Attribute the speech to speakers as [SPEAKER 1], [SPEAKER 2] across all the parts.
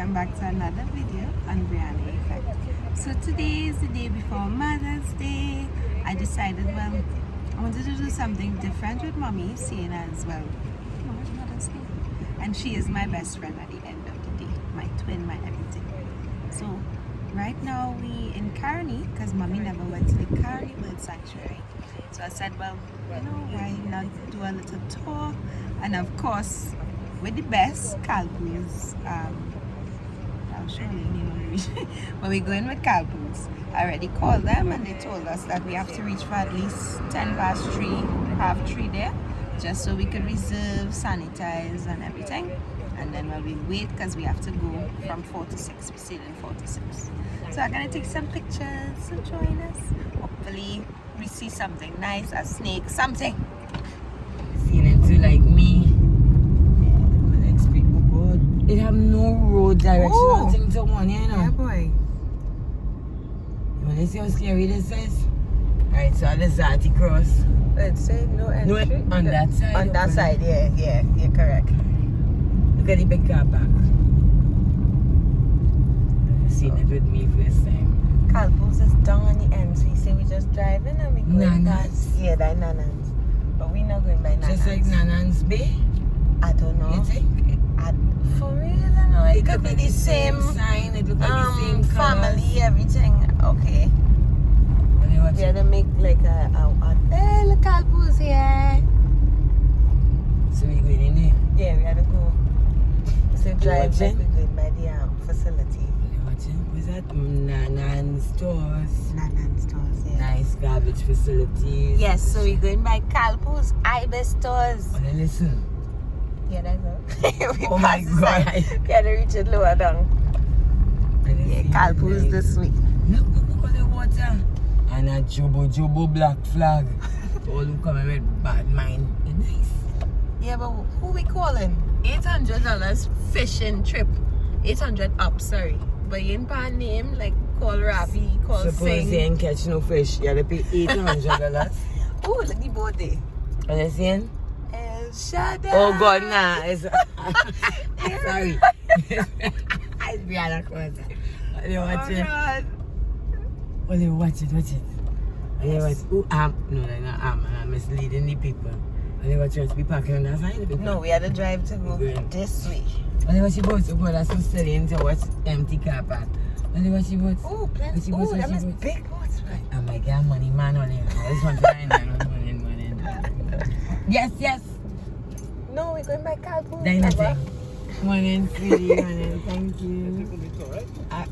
[SPEAKER 1] welcome back to another video on Brianna Effect. So today is the day before Mother's Day. I decided, well, I wanted to do something different with Mommy, seeing as well, it's Mother's Day. And she is my best friend at the end of the day, my twin, my everything. So right now we in Carney, because Mommy never went to the Carney Bird Sanctuary. So I said, well, you know, why not do a little tour? And of course, with the best, Kalpoo's. I'll show you, but we're going with Kalpoo's. I already called them and they told us that we have to reach for at least 10 past 3, half 3 there, just so we could reserve, sanitize and everything. And then we'll wait because we have to go from 4 to 6. We're sailing 4 to 6. So I'm going to take some pictures, so join us. Hopefully we see something nice, a snake, something.
[SPEAKER 2] Seen it too, like me. It have no road directional thing to one, you know.
[SPEAKER 1] Yeah, boy.
[SPEAKER 2] You want to see how scary this is? Alright, so this is Zati Cross.
[SPEAKER 1] Let's say no entry.
[SPEAKER 2] No, on that side.
[SPEAKER 1] On that side, yeah, you're correct.
[SPEAKER 2] Look at the big car park. I've seen it with me first time.
[SPEAKER 1] Kalpoo's is down on the end, so you say we just driving and we going
[SPEAKER 2] Nanans.
[SPEAKER 1] past. Yeah, that Nanans. But we not going by Nanans.
[SPEAKER 2] Just like Nanans Bay?
[SPEAKER 1] I don't know.
[SPEAKER 2] You think?
[SPEAKER 1] For real, I know.
[SPEAKER 2] It could be the same sign, it look like the same
[SPEAKER 1] family, everything. Okay.
[SPEAKER 2] What
[SPEAKER 1] We had to make like a hey, look, Kalpoo's here.
[SPEAKER 2] So we going in there?
[SPEAKER 1] Yeah, we had to go. So drive like
[SPEAKER 2] watching?
[SPEAKER 1] we're going by the facility.
[SPEAKER 2] What's that? Nanan stores.
[SPEAKER 1] Nanan stores, yeah.
[SPEAKER 2] Nice garbage facilities.
[SPEAKER 1] Yes, so we're going by Kalpoo's Ibis stores.
[SPEAKER 2] Oh, then listen.
[SPEAKER 1] Yeah, that's all. We
[SPEAKER 2] Oh my
[SPEAKER 1] passed the sign.
[SPEAKER 2] God.
[SPEAKER 1] We had to reach it lower down. Yeah, Kalpoo's this week.
[SPEAKER 2] Look at the water. And a Jobo black flag. All who come with bad mind. Nice.
[SPEAKER 1] Yeah, but who we calling? $800 fishing trip. 800 up, sorry. But you ain't paying name like call Ravi, call
[SPEAKER 2] Suppose
[SPEAKER 1] Sing.
[SPEAKER 2] you ain't catch no fish. You have to pay $800.
[SPEAKER 1] Oh, look the boat there.
[SPEAKER 2] What you saying?
[SPEAKER 1] El Shaddai.
[SPEAKER 2] Oh God, nah. It's, sorry. It's Brianna Cross. What you watching?
[SPEAKER 1] God.
[SPEAKER 2] What you watch it? What you watch? Ooh, no, they're not I'm misleading the people. What you watch it? We parking on that side?
[SPEAKER 1] No, we had to drive to go
[SPEAKER 2] Good.
[SPEAKER 1] this way.
[SPEAKER 2] What you watch your boat? So go, that's so silly into what's empty car park. What you watch your boat?
[SPEAKER 1] Oh, plenty.
[SPEAKER 2] What
[SPEAKER 1] Oh,
[SPEAKER 2] you
[SPEAKER 1] that
[SPEAKER 2] watch
[SPEAKER 1] was
[SPEAKER 2] your boat?
[SPEAKER 1] big boats, right?
[SPEAKER 2] Oh my God, money man on it. I just want to find out money. Yes.
[SPEAKER 1] No, we're going by Kalpoo.
[SPEAKER 2] Dynasty. Morning, sweetie. Morning. Thank you.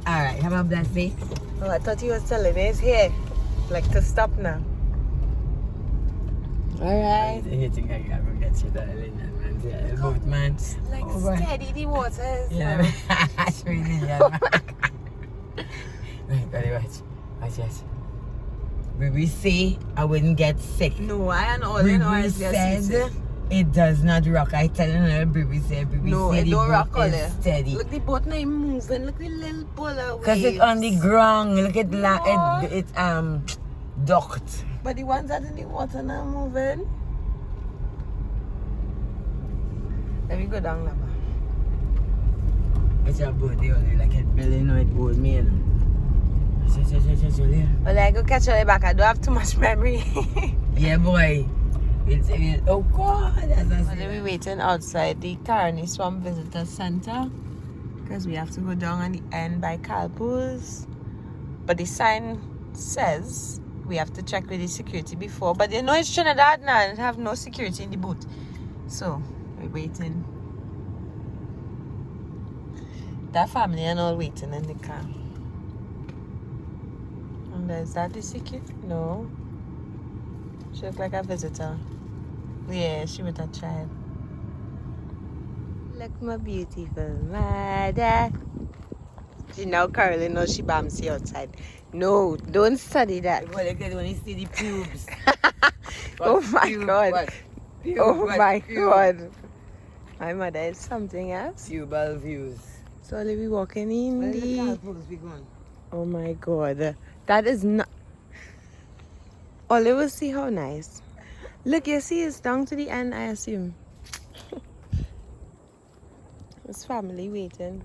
[SPEAKER 2] Alright, have a blessed day.
[SPEAKER 1] Oh, I thought you was telling me it's here. Like to stop now.
[SPEAKER 2] Alright. You think I gotta get you darling? Boat man.
[SPEAKER 1] Like
[SPEAKER 2] Oh,
[SPEAKER 1] steady the waters.
[SPEAKER 2] Yeah, that's really Right, gotta watch. Bibi say I wouldn't get sick.
[SPEAKER 1] No, I and all you know
[SPEAKER 2] Bibi
[SPEAKER 1] is just
[SPEAKER 2] said it does not rock. I telling her Bibi said
[SPEAKER 1] no,
[SPEAKER 2] said
[SPEAKER 1] it
[SPEAKER 2] the
[SPEAKER 1] don't
[SPEAKER 2] boat
[SPEAKER 1] rock all
[SPEAKER 2] is
[SPEAKER 1] there.
[SPEAKER 2] steady.
[SPEAKER 1] Look, the boat now moving. Look, the little bola waves.
[SPEAKER 2] Cause it's on the ground. Look at
[SPEAKER 1] No.
[SPEAKER 2] it's docked.
[SPEAKER 1] But the ones that in the water now moving. Let me go down, Lama.
[SPEAKER 2] It's your boat there, like it barely know it boat me, you know.
[SPEAKER 1] Well, I go catch her back. I don't have too much memory.
[SPEAKER 2] Yeah, boy. It's oh God, that's
[SPEAKER 1] Well, then we waiting outside the Carney Swamp Visitor Center because we have to go down on the end by Kalpoo's. But the sign says we have to check with the security before. But they know it's Trinidad now and have no security in the boat. So we're waiting. That family and all waiting in the car. And is that the security? No. She looks like a visitor. Yeah, she with a child. Look, my beautiful mother. She now currently knows she bouncy outside. No, don't study that.
[SPEAKER 2] Well, look at when you see the pubes.
[SPEAKER 1] Oh my
[SPEAKER 2] Pube,
[SPEAKER 1] God.
[SPEAKER 2] what? Pube,
[SPEAKER 1] Oh
[SPEAKER 2] what?
[SPEAKER 1] my
[SPEAKER 2] Pube.
[SPEAKER 1] God. My mother is something else.
[SPEAKER 2] Pubal views.
[SPEAKER 1] So we'll be walking in
[SPEAKER 2] Where
[SPEAKER 1] the...
[SPEAKER 2] the Kalpoos we going?
[SPEAKER 1] Oh my God. That is not... Only will see how nice. Look, you see it's down to the end, I assume. It's family waiting.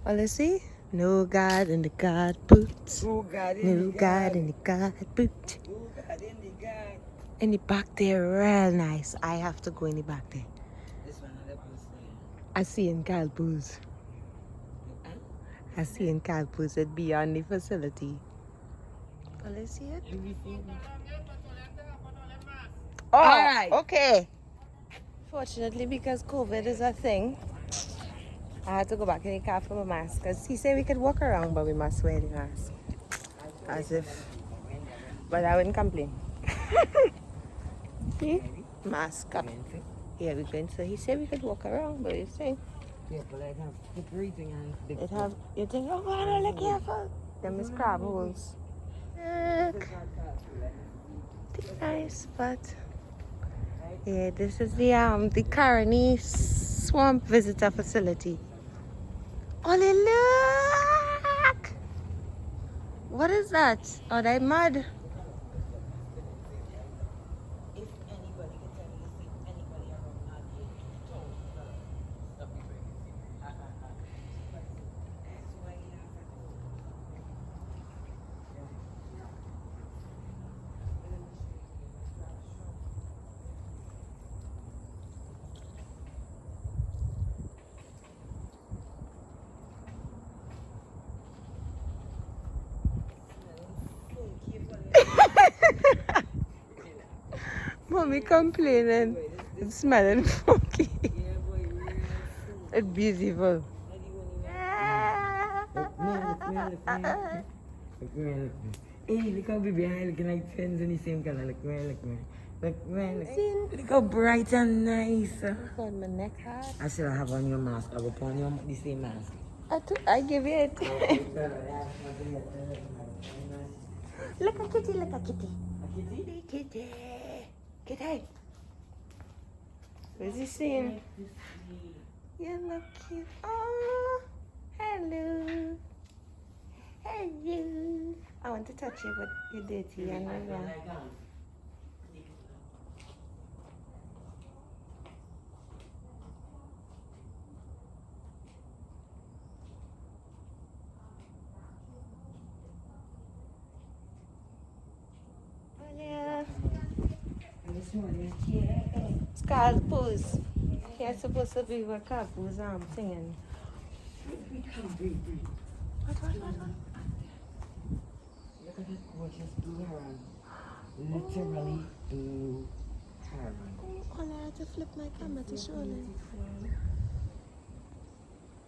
[SPEAKER 1] Well, let's see. No God in the God boot.
[SPEAKER 2] Oh God, in
[SPEAKER 1] No
[SPEAKER 2] the
[SPEAKER 1] God
[SPEAKER 2] God.
[SPEAKER 1] in the God boot.
[SPEAKER 2] Oh God, in the God.
[SPEAKER 1] In the back there, real nice. I have to go in the back there.
[SPEAKER 2] This one other person.
[SPEAKER 1] I see in Kalpoo's.
[SPEAKER 2] Huh?
[SPEAKER 1] I see in Kalpoo's it beyond the facility. Well, let's see it. Oh,
[SPEAKER 2] Alright.
[SPEAKER 1] okay. Fortunately, because COVID is a thing, I had to go back in the car for my mask. Because he said we could walk around, but we must wear the mask. As if. But I wouldn't complain. See? Mask up. Yeah, we're going to. He said we could walk around, but he's saying.
[SPEAKER 2] Yeah, but like have slippery thing and big
[SPEAKER 1] It have. You think, oh, God, look careful. Them is crab holes. Look. Nice, but. Yeah, this is the Caroni Swamp Visitor Facility. Oh, look! What is that? Oh, that mud.
[SPEAKER 2] If anybody can tell me to see anybody around not here, don't stop me breaking. That's why you have to go.
[SPEAKER 1] Mommy complaining. It's smelling funky.
[SPEAKER 2] Yeah, boy, real food.
[SPEAKER 1] It's beautiful.
[SPEAKER 2] Hey, look how baby eye looking like twins in the same color. Look, look how bright and nice.
[SPEAKER 1] Hold my neck hard.
[SPEAKER 2] I should have on your mask. I will put on your the same mask.
[SPEAKER 1] I give it. Look at kitty, look at kitty.
[SPEAKER 2] Kitty?
[SPEAKER 1] Kitty. Kitty. What's he saying? You look cute. Oh, hello. Hello. I want to touch you, but you're dirty. And it's Kalpoo's. He's supposed to be where Kalpoo's singing. What?
[SPEAKER 2] Look at that gorgeous blue heron. Literally blue heron.
[SPEAKER 1] Oh, I had to flip my camera to show them.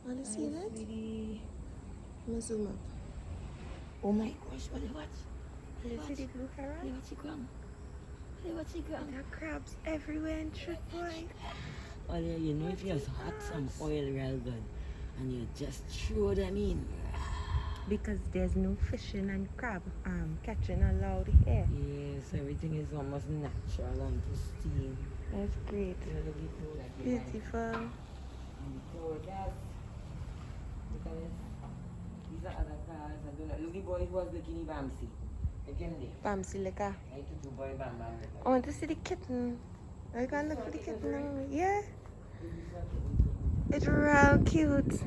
[SPEAKER 1] Want to see that?
[SPEAKER 2] Sweetie.
[SPEAKER 1] I'm going to zoom up.
[SPEAKER 2] Oh my gosh, what?
[SPEAKER 1] You see the blue heron?
[SPEAKER 2] What's he ground? What's he ground?
[SPEAKER 1] There are crabs everywhere in Trip Boy.
[SPEAKER 2] Oh yeah, you know if you just hot some oil real good and you just throw them in.
[SPEAKER 1] Because there's no fishing and crab catching allowed here.
[SPEAKER 2] Yes, everything is almost natural and pristine.
[SPEAKER 1] That's great. Beautiful.
[SPEAKER 2] These are other cars. I don't know. Look, the boy was looking at Bamsi. Look him there.
[SPEAKER 1] Bamsi Leka.
[SPEAKER 2] I need to do boy Bam Bam.
[SPEAKER 1] I want to see the kitten. Are you going to look for the kitten now? Yeah. It's real cute.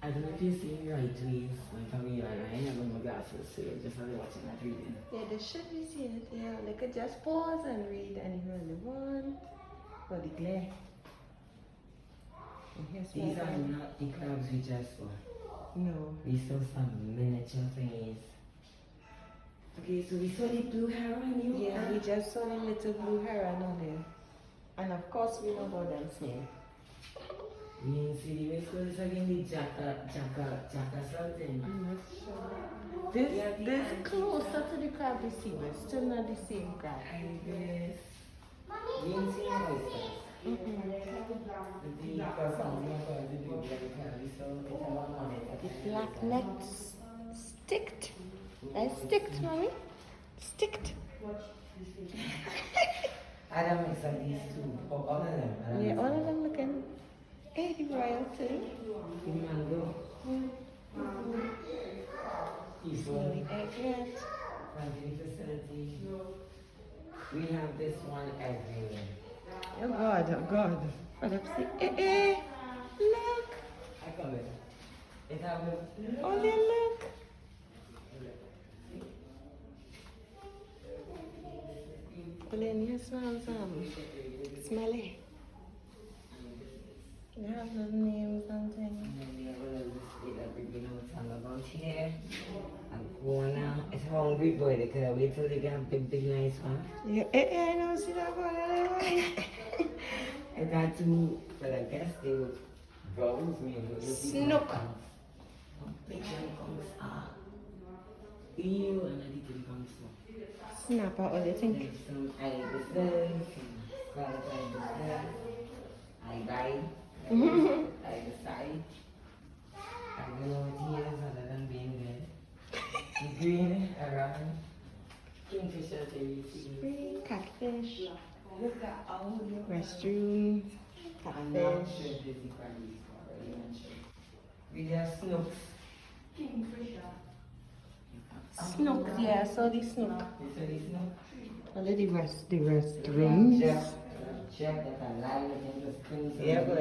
[SPEAKER 2] I don't know if you're seeing right ways. Like how we are. I have my glasses, so you're just watching that reading.
[SPEAKER 1] Yeah, they should be seeing it. Yeah, they could just pause and read anything they want. For the glare.
[SPEAKER 2] These are not the crabs we just saw.
[SPEAKER 1] No.
[SPEAKER 2] We saw some miniature things. Okay, so we saw the blue heron.
[SPEAKER 1] Yeah, we just saw the little blue heron on there. And of course we know about them snail.
[SPEAKER 2] We didn't see the rest of this again, the jacka something.
[SPEAKER 1] I'm not sure. This closer to the crab receiver, still not the same crab.
[SPEAKER 2] Yes. We didn't see no oysters.
[SPEAKER 1] The black necked sticked. I sticked, mommy. Sticked.
[SPEAKER 2] I don't mix up these two. All of them.
[SPEAKER 1] Yeah, all of them looking 80 royal too.
[SPEAKER 2] The mango.
[SPEAKER 1] Slowly egret.
[SPEAKER 2] Planting facility. We have this one everywhere.
[SPEAKER 1] Oh God, oh God.
[SPEAKER 2] Philipsy. Look. I come in. It happened. Oh, there, look. Pauline, you smell smelly. You have those names and things. About here. I'm going now. It's hungry boy. They could wait till they get a big nice one. Yeah, I know. See that one? I got to, but I guess they would browse me. Snook. Big one comes. Ew, and I didn't come so. Snapper, what do you think? Some ibises, I buy. I decide. I don't know what he is other than being there. The green, around, kingfisher, spring, catfish, restroom, catfish. We have snooks. Kingfisher. Snook, yeah, I saw the snook. You saw the snook? Only the restrooms. Check that I lie within the springs. Yeah, but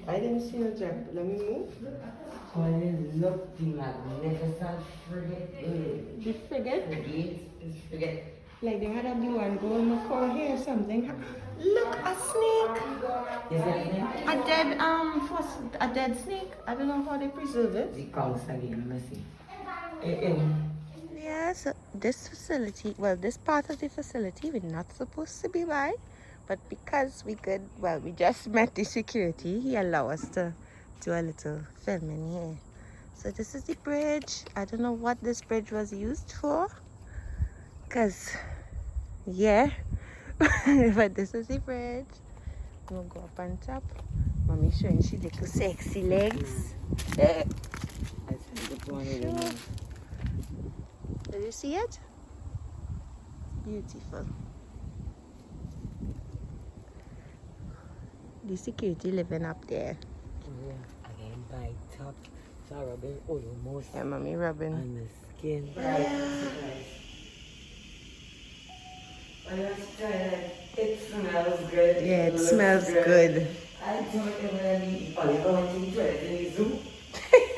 [SPEAKER 2] I didn't see no check. Let me move. Look, the magnificent frigate. The frigate? Frigate. Like they had a blue and gold macaw here or something. Look, a snake. Is that a snake? A dead snake. I don't know how they preserve it. The cows again, let me see. Yeah, so this facility, well, this part of the facility we're not supposed to be by, but because we could, well, we just met the security, he allowed us to do a little filming here. So this is the bridge. I don't know what this bridge was used for, because, yeah, but this is the bridge. We'll go up on top. Mommy showing she little sexy legs. Sure. Did you see it? Beautiful. The security living up there. Yeah, again by top. So rubbing almost. Yeah, mommy rubbing. On the skin. It smells good. Yeah, it smells good. I thought it was going to the zoo.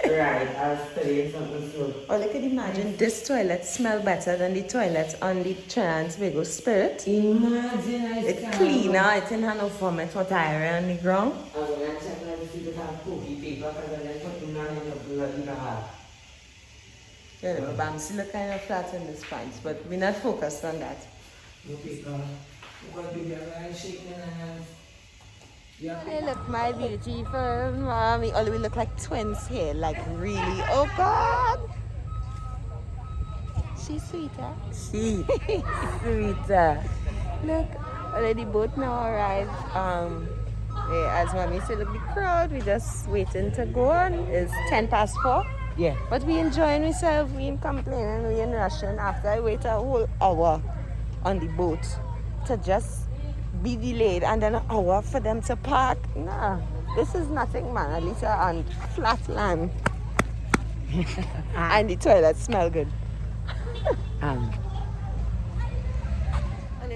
[SPEAKER 2] Right, I was studying something so. Or you could imagine this toilet smell better than the toilet on the Trans-Vigo Spirit. Imagine it's cleaner, it's in no form, it's not iron on the ground. I'm going to check and see if I have poopy paper because I'm putting on in the blood in the heart. Yeah, but I'm still kind of flat in this pants, but we're not focused on that. No paper. What do you have? Shaking hands. Hey, look, my beautiful mommy. Oh, we look like twins here, like really. Oh, God. She's sweeter. She sweeter. Look, already both now arrived. Yeah, as mommy said, look, the crowd, we just waiting to go on. It's 4:10. Yeah. But we enjoying ourselves. We ain't complaining. We ain't rushing. After I wait a whole hour on the boat to just be delayed and then an hour for them to park. Nah, this is nothing, man. At least on flat land. And the toilets smell good. Okay,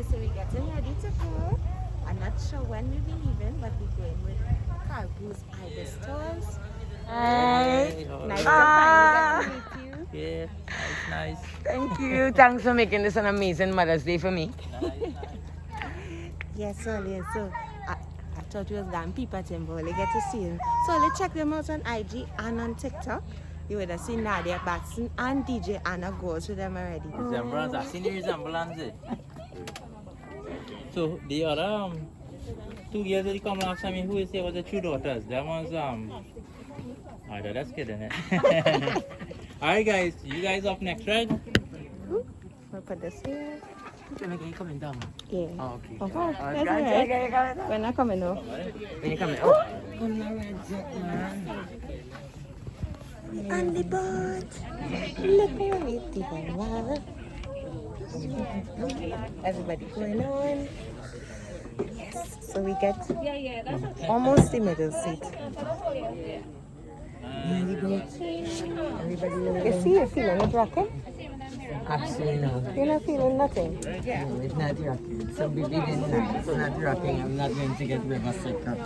[SPEAKER 2] so we're getting ready to go. I'm not sure when we'll be leaving, but we're going with Kalpoo's Ibis Tours. Hi. Nice to finally get to meet you.
[SPEAKER 3] Yeah, it's nice.
[SPEAKER 2] Thank you. Thanks for making this an amazing Mother's Day for me.
[SPEAKER 3] Nice.
[SPEAKER 1] Yes, so I thought we was going people at him, but we get to see him. So let's check them out on IG and on TikTok. You would have seen Nadia Batson and DJ Anna goes with them already.
[SPEAKER 3] Resemblance, I've seen the resemblance. So the other 2 years that come last time, who is there was the two daughters. That was oh, that's kidding it. Alright guys, you guys up next, right?
[SPEAKER 1] We'll put this here.
[SPEAKER 2] Are you coming down?
[SPEAKER 1] Yeah.
[SPEAKER 2] Oh, okay.
[SPEAKER 1] That's right. We're not coming now.
[SPEAKER 2] When you coming? Oh! On the red jet, man.
[SPEAKER 1] On the boat. Look where it's going. Everybody going on. Yes. So we get almost the middle seat. Everybody, you see, you're feeling it rocking?
[SPEAKER 2] Actually, no.
[SPEAKER 1] You're not feeling nothing?
[SPEAKER 2] No, it's not rocking. So baby didn't know. It's not rocking. I'm not going to get river sick up.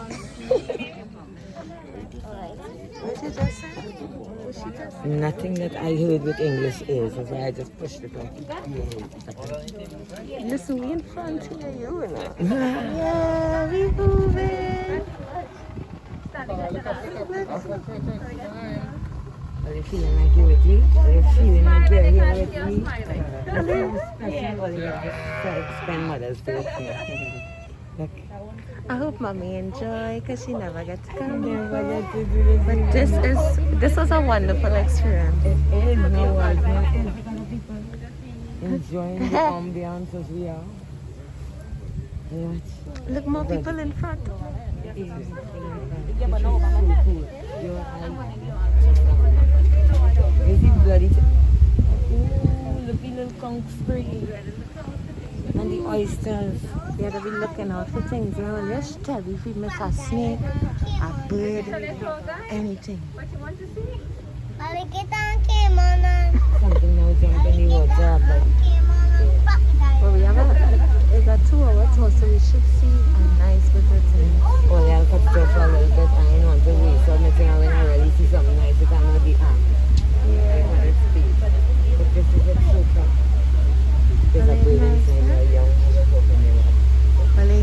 [SPEAKER 1] What she just said? What she just said?
[SPEAKER 2] Nothing that I heard with English is. That's why I just pushed it off.
[SPEAKER 1] Listen, we in front here, you know. Yeah, we moving.
[SPEAKER 2] Are you feeling like you're with me? Are you feeling like you're here with me? Special to spend Mother's Day with me. Look.
[SPEAKER 1] I hope mommy enjoy because she never gets to come.
[SPEAKER 2] Never get to do this.
[SPEAKER 1] But this was a wonderful experience.
[SPEAKER 2] It is no words. People enjoying the ambiance as we are. Watch.
[SPEAKER 1] Look, more people in front.
[SPEAKER 2] Is it bloody? Ooh, look at little conch spring. And the oysters.
[SPEAKER 1] You gotta be looking out for things around here. Tell me if we miss a snake, a bird, anything.
[SPEAKER 2] Something now jump in the water.
[SPEAKER 1] But we have a 2-hour tour, so we should see a nice little thing.
[SPEAKER 2] Oh, yeah, I'll cut it off for a little bit. I don't want to waste something. When I really see something nice, it cannot be armed. Yeah. But this is it so far. There's a bird inside there, young.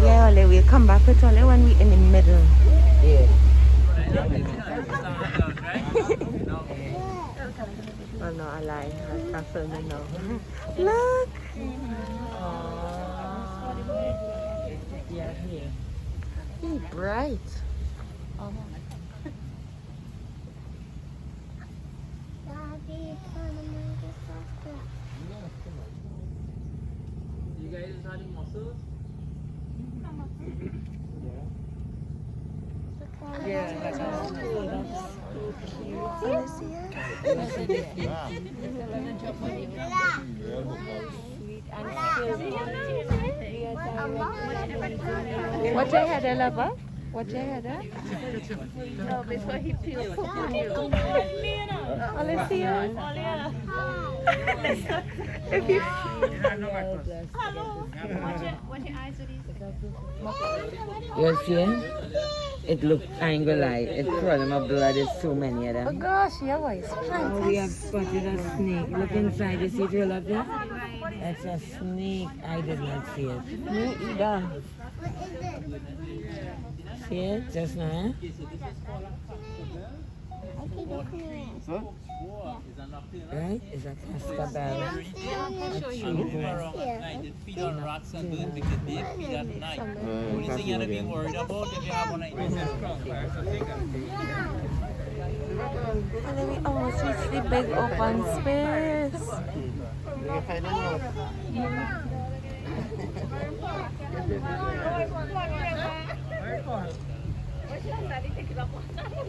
[SPEAKER 1] Well, we'll come back with only when we're in the middle.
[SPEAKER 2] Yeah.
[SPEAKER 1] Oh no, I lie. I'm filming now. Look!
[SPEAKER 2] Yeah, here.
[SPEAKER 1] Be bright.
[SPEAKER 3] You guys are the muscles?
[SPEAKER 2] Yeah, that's
[SPEAKER 1] What your head, lover? What your head?
[SPEAKER 4] No, before he peels on you.
[SPEAKER 1] Let's see you.
[SPEAKER 4] If you... Hello. Watch your eyes with these.
[SPEAKER 2] You see? It look, I ain't gonna lie, it crawling my blood, there's so many of
[SPEAKER 1] Oh
[SPEAKER 2] them.
[SPEAKER 1] gosh, your voice.
[SPEAKER 2] Oh, we have spotted a snake. Look inside, you see it all up there? That's a snake. I did not see it.
[SPEAKER 1] Me either.
[SPEAKER 2] See it just now? Right? It's a cascabel.
[SPEAKER 3] They feed on rats and birds because they feed at night. Only thing you have to be worried about if you have one night is
[SPEAKER 1] And then we almost reached the big open space.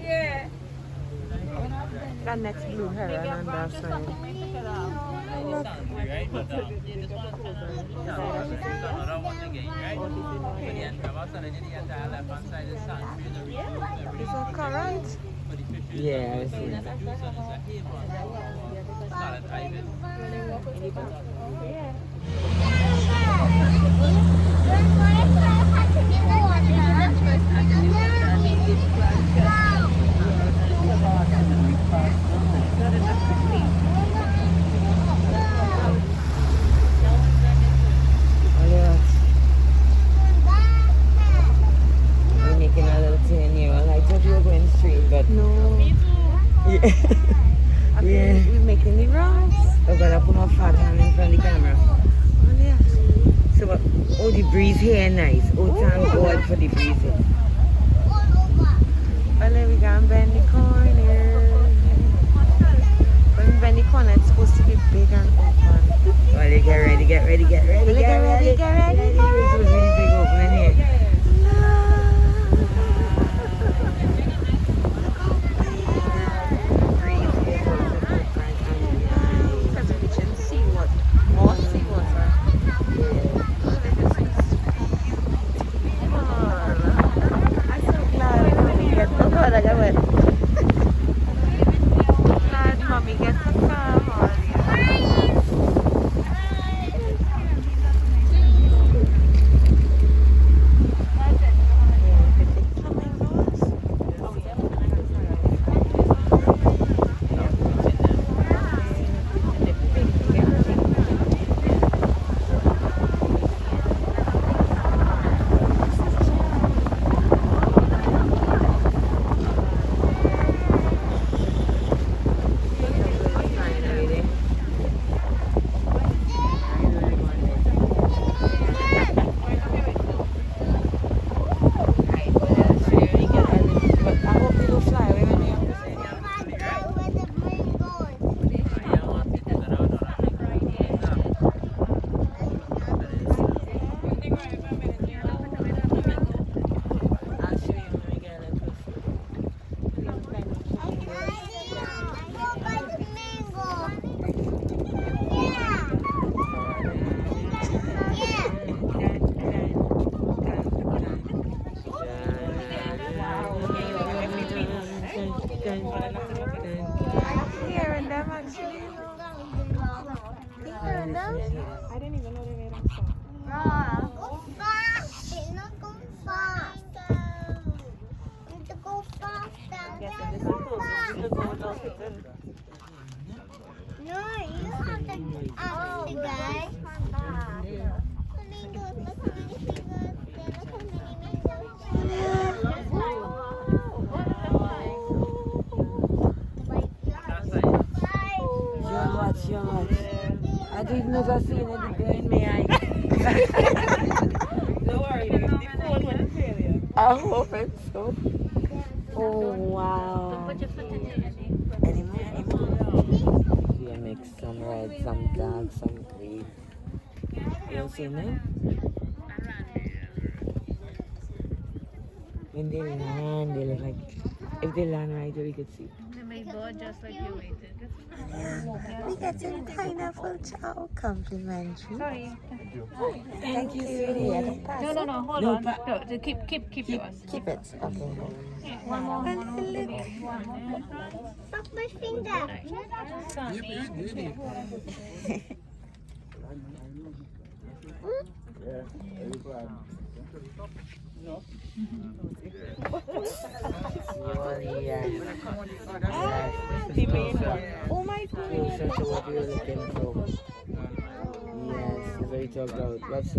[SPEAKER 4] Yeah.
[SPEAKER 1] Got next blue heron on that side.
[SPEAKER 3] right? But this another one again, right? But the entire side and the entire left hand side is sand.
[SPEAKER 1] Is a current?
[SPEAKER 3] For the fishes.
[SPEAKER 2] Yeah, I see.
[SPEAKER 3] It's a juice and it's a haven. Scarlet ibis.
[SPEAKER 2] We're making a little turn here. I thought we were going straight, but
[SPEAKER 1] No.
[SPEAKER 2] yeah. Yeah.
[SPEAKER 1] We're making the rounds.
[SPEAKER 2] I'm gonna put my fat hand in front of the camera.
[SPEAKER 1] Oh, yeah.
[SPEAKER 2] So, oh, the breeze here nice. Oh, thank God for the breeze here.
[SPEAKER 1] Well, then we got bend the corner. When we bend the corner, it's supposed to be big and open.
[SPEAKER 2] Well, you get ready, get ready, get ready,
[SPEAKER 1] Well, get ready, get ready, get
[SPEAKER 2] It's supposed to be big opening here.
[SPEAKER 1] Because we can see what more seawater. Oh, this is beautiful.
[SPEAKER 2] hearing them actually. Hearing them?
[SPEAKER 4] I didn't even know they made them song.
[SPEAKER 5] Go fast. Not go fast. Need to go faster. No, you have to ask the guy.
[SPEAKER 2] I didn't never see any girl in my eye.
[SPEAKER 4] Don't worry, the phone was a failure.
[SPEAKER 2] I hope it's so. Oh wow. Anymore. We make some red, some dark, some green. You see now? When they land, they look like, if they land right, we could see.
[SPEAKER 4] They made board just like you waited.
[SPEAKER 2] We got some pineapple chow complimentary.
[SPEAKER 4] Sorry.
[SPEAKER 2] Thank you, sweetie. I don't pass it.
[SPEAKER 4] No, hold
[SPEAKER 2] No,
[SPEAKER 4] on. No, keep yours.
[SPEAKER 2] Keep it. Okay.
[SPEAKER 4] One more.
[SPEAKER 5] Fuck my finger.
[SPEAKER 4] Oh my goodness.
[SPEAKER 2] Closer to what we were looking for. Yes, very talked out. What's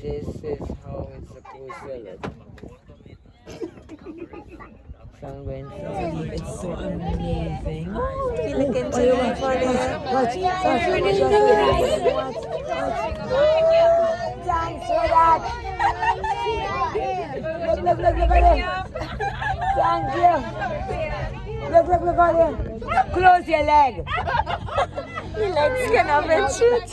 [SPEAKER 2] this is how it's supposed to look. It's so amazing. Look into it. Watch. Thanks for that. Look at it. Thank you. Look at it. Close your leg. Your legs can up and shoot.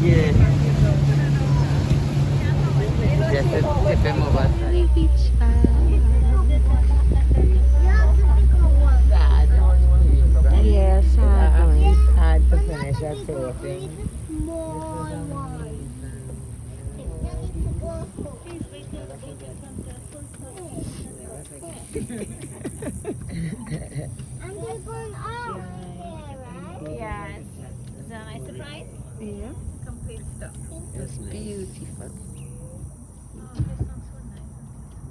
[SPEAKER 2] Yeah. Just tip him over. Yes, hard to finish that thing.
[SPEAKER 5] And they're going out there, right?
[SPEAKER 4] Yes. Is that a nice surprise?
[SPEAKER 2] Yeah.
[SPEAKER 4] Complete stuff.
[SPEAKER 2] It's beautiful.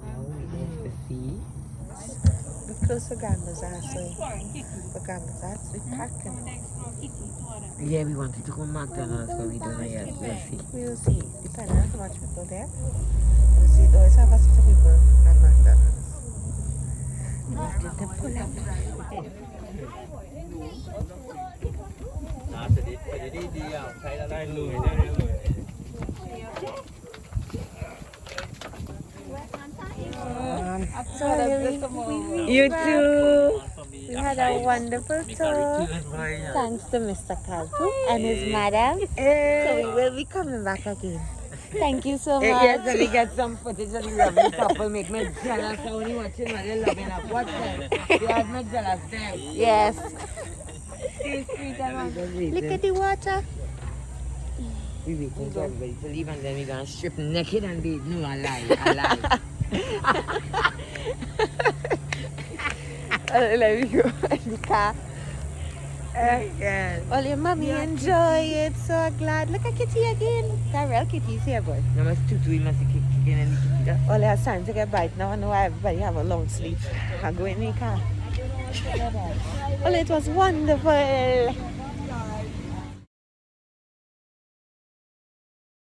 [SPEAKER 2] Now we get to see. We close the gambas also. The gambas are packing. Yeah, we wanted to go McDonald's, but we don't know yet. We'll see. We'll see. Depending on how much people there. We'll see. They always have a set of people at McDonald's. Let them pull up. You too. We had a wonderful tour. Thanks to Mr. Kalpoo and his madam. So we will be coming back again. Thank you so much. Yes, let me get some footage of the lovely couple. Make me jealous. I only watching when they're loving up. Watch them. They have me jealous them. Yes. Stay sweet and look at the water. We waiting for everybody to leave and then we're going to strip naked and be, no, I lie. Let me go in the car. Yes. Well, your mommy enjoy it. So glad. Look at Kitty again. Tyrell, Kitty's here, boy. No, must tutu, must kick in and Kitty. Well, it's time to get bite now. I know everybody have a long sleep. I'll go in the car. Well, it was wonderful.